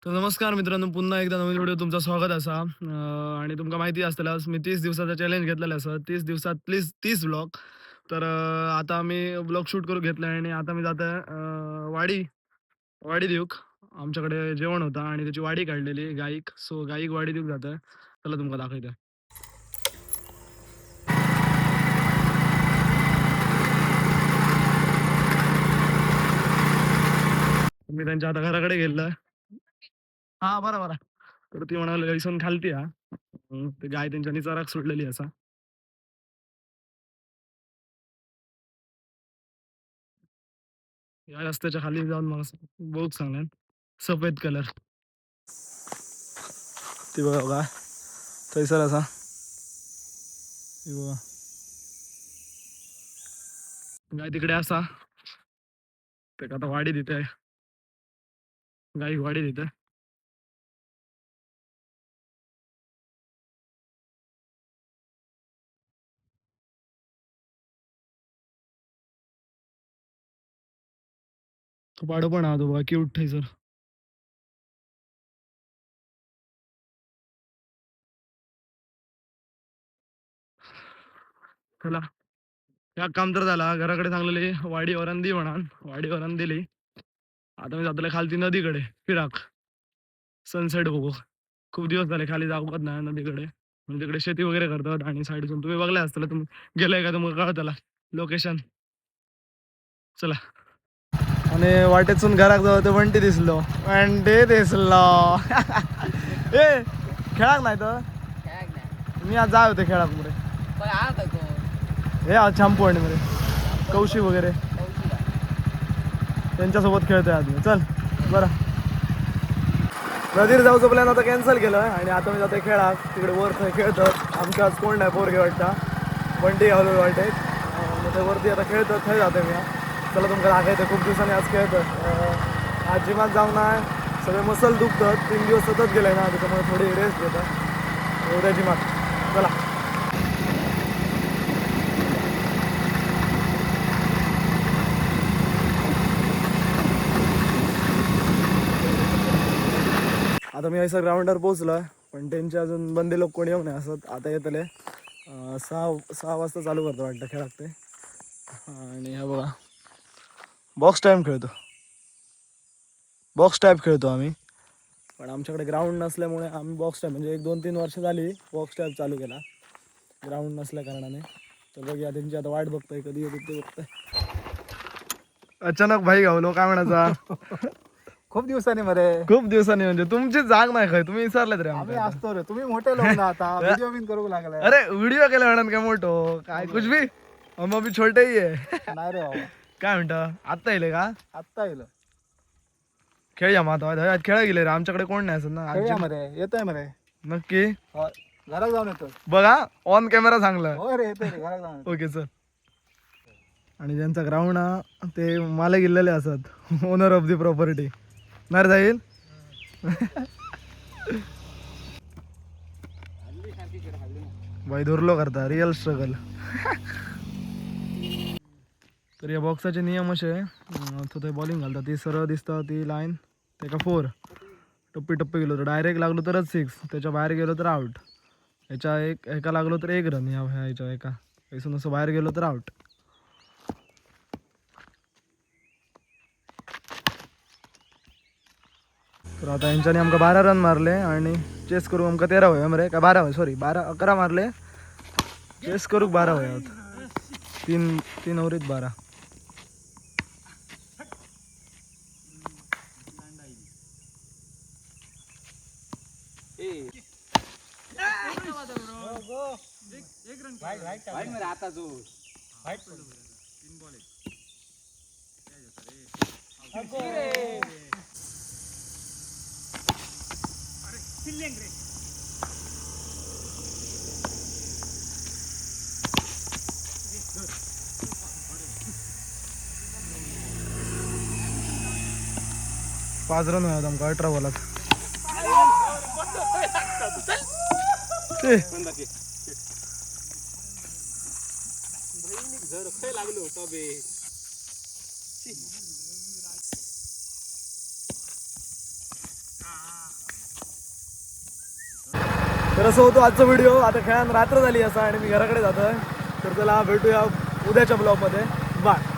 तर नमस्कार मित्रांनो, पुन्हा एकदा नवीन व्हिडिओ तुमचं स्वागत असा. आणि तुमका माहिती असतलंच मी 30 दिवसाचा चॅलेंज घेतलेला असा. 30 दिवसात प्लीज 30 व्लॉग. तर आता मी व्लॉग शूट करून घेतलाय आणि आता मी जातोय वाडी वाडी देऊक. आमच्याकडे जेवण होतं आणि त्याची वाडी काढलेली गाईक. सो गाईक वाडी देऊक जातोय. चला तुमका दाखवतोय. मी त्यांच्या आता घराकडे गेलोय. हां, बरं, बरं. तर ती म्हणाली "इथून खालती या." ते गाय त्यांच्या निचाराक सोडलेली असा. या रस्त्याच्या खाली जाऊन मग बघूक सांगल्यान. सफेद कलर. ती बघा बघा. थंयसर असा. ती बघा. गाय तिकडे असा. ते आता वाडी देते. गाई वाडी देते. तो पाडो पण हा तो बघा क्यूट थंयसर. चला. या काम तर झाला. घराकडे सांगलेली वाडी वरण दे म्हणा. वाडी वरण दिली. आता मी जातोय खालती नदीकडे फिराक. सनसेट बघू. खूप दिवस झाले खाली जाऊच नाही नदीकडे. म्हणजे तिकडे शेती वगैरे करतात आणि साईडून तुम्ही बघले असताल तुम्ही गेलाय का तुम्हाला कळत त्याला लोकेशन. चला. आणि वाटेतून घरात जाऊ तर वंटी दिसलो. वंटी दिसलो. ए खेळाक नाही तर मी आज जाय होते खेळाक मध्ये. हे आज छामपोणी मध्ये कौशी वगैरे त्यांच्यासोबत खेळतोय आज मी. चल बरं. नदीर जाऊचं प्लॅन आता कॅन्सल केलं आणि आता मी जातोय खेळाक. तिकडे वर खेळतात. आमच्या आज कोण नाही पोरगे वाटता. बंटी घालू वाटते. मग ते वरती आता खेळतात. खेळ जातोय मी. चला तुमका दाखवतं खूप दिवसांनी आज खेळतात. आज जिमात जाऊन नाही सगळे मसल दुखतात. 3 दिवस सतत गेले ना त्याच्यामुळे थोडी रेस्ट घेतात. उद्या जिमात. चला. आता मी असं ग्राउंडवर पोहोचलो पण त्यांचे अजून बंदे लोक कोणी येऊ नये असत. आता येतले 6 वाजता चालू करतो वाटतं खेळात ते. आणि हा बघा बॉक्स टाईम खेळतो. बॉक्स टाईप खेळतो आम्ही. पण आमच्याकडे ग्राउंड नसल्यामुळे आम्ही बॉक्स टाईप म्हणजे 1-2-3 वर्ष झाली बॉक्स टाईप चालू केला ग्राउंड नसल्या कारणाने. तर बघूया त्यांची आता वाट बघतोय कधी येते ते बघतोय. अचानक भाई गावलो काय म्हणायचा. खूप दिवसांनी मरे खूप दिवसांनी म्हणजे तुमची जाग नाही काय तुम्ही विसरलेत रे आम्ही आमच्या. असतो रे. तुम्ही मोठे लोक ना आता व्हिडिओ बिन करू लागलाय. अरे व्हिडिओ केला म्हणून काय मोठो काय कुछ भी हम अभी छोटे ही आहे. नाही रे बाबा काय म्हणतं आत्ता येईल का आत्ता येईल. खेळूया मग आता खेळा गेले रे आमच्याकडे कोण नाही असत ना खेळूया आजी. मरे येतोय मरे. नक्की हो, घरात जाऊन येतो. बघा ऑन कॅमेरा सांगलं. हो रे येतोय रे घरात जाऊन येतो. Okay sir. आणि ज्यांचा ग्राउंड ते मालक गेलेले असत ओनर ऑफ दी प्रॉपर्टी नाही जाईल. बाई धुरलो करता रिअल स्ट्रगल. तर या बॉक्साचे नियम असे तो ते बॉलिंग घालतात ती सरळ दिसतं ती लाईन ते का 4 टप्पी टप्पी गेलो तर डायरेक्ट लागलो तरच 6 त्याच्या बाहेर गेलो तर आउट. ह्याच्या एका लागलो तर 1 रन ह्याच्या एका पैसून असं बाहेर गेलो तर आउट. तर आता यांच्याने आमका 12 रन मारले आणि चेस करू आमका 13 होय मरे काय 12 होय सॉरी 11 मारले. चेस करू 12 होय 3 ओव्हरीत 12. आता जो पाच रन होय आमका 18 बॉलात. लागलो तबे तर असं होतो आजचा व्हिडिओ. आता खेळान रात्र झाली असा आणि मी घराकडे जातोय. तर चला भेटूया उद्याच्या ब्लॉगमध्ये. बाय.